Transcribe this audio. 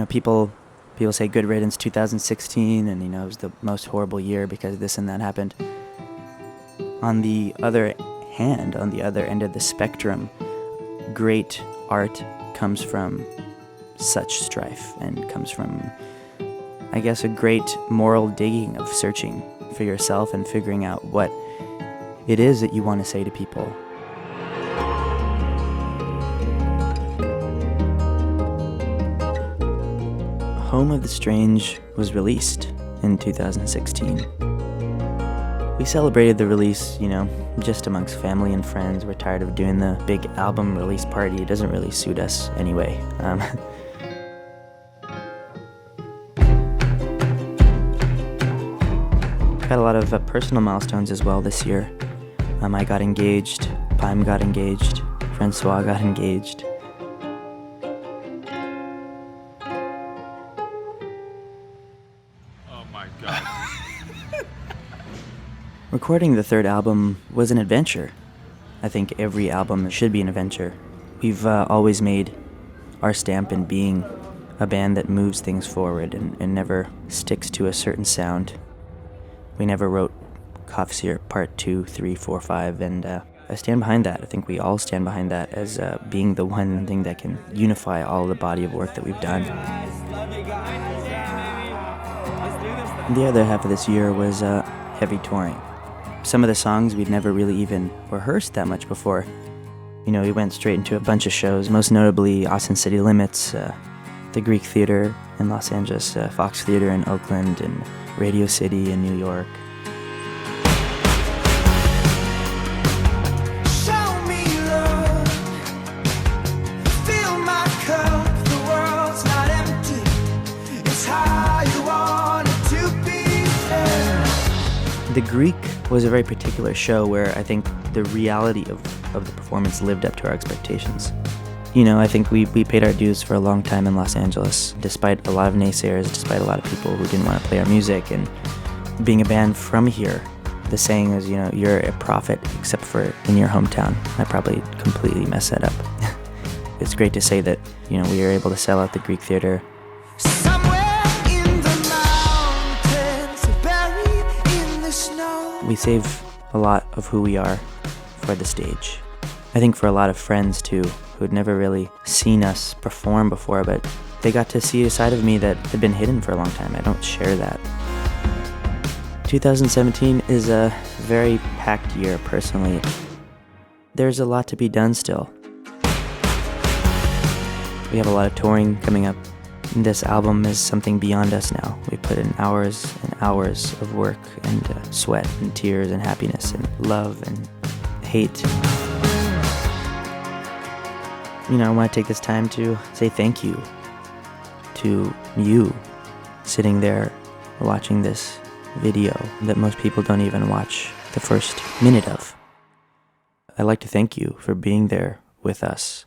People say good riddance 2016, and it was the most horrible year because this and that happened. On the other hand, on the other end of the spectrum, great art comes from such strife and comes from, I guess, a great moral digging of searching for yourself and figuring out what it is that you want to say to people. Home of the Strange was released in 2016. We celebrated the release, just amongst family and friends. We're tired of doing the big album release party. It doesn't really suit us anyway. Had a lot of personal milestones as well this year. I got engaged, Paim got engaged, Francois got engaged. Oh my God. Recording the third album was an adventure. I think every album should be an adventure. We've always made our stamp in being a band that moves things forward and never sticks to a certain sound. We never wrote Cough Syrup Part 2, 3, 4, 5, and I stand behind that. I think we all stand behind that as being the one thing that can unify all the body of work that we've done. The other half of this year was heavy touring. Some of the songs we'd never really even rehearsed that much before. We went straight into a bunch of shows, most notably Austin City Limits, the Greek Theater in Los Angeles, Fox Theater in Oakland, and Radio City in New York. The Greek was a very particular show where I think the reality of the performance lived up to our expectations. I think we paid our dues for a long time in Los Angeles, despite a lot of naysayers, despite a lot of people who didn't want to play our music. And being a band from here, the saying is, you're a prophet except for in your hometown. I probably completely messed that up. It's great to say that, we were able to sell out the Greek Theater. We save a lot of who we are for the stage. I think for a lot of friends too, who had never really seen us perform before, but they got to see a side of me that had been hidden for a long time. I don't share that. 2017 is a very packed year personally. There's a lot to be done still. We have a lot of touring coming up. This album is something beyond us now. We put in hours and hours of work and sweat and tears and happiness and love and hate. I want to take this time to say thank you to you sitting there watching this video that most people don't even watch the first minute of. I'd like to thank you for being there with us.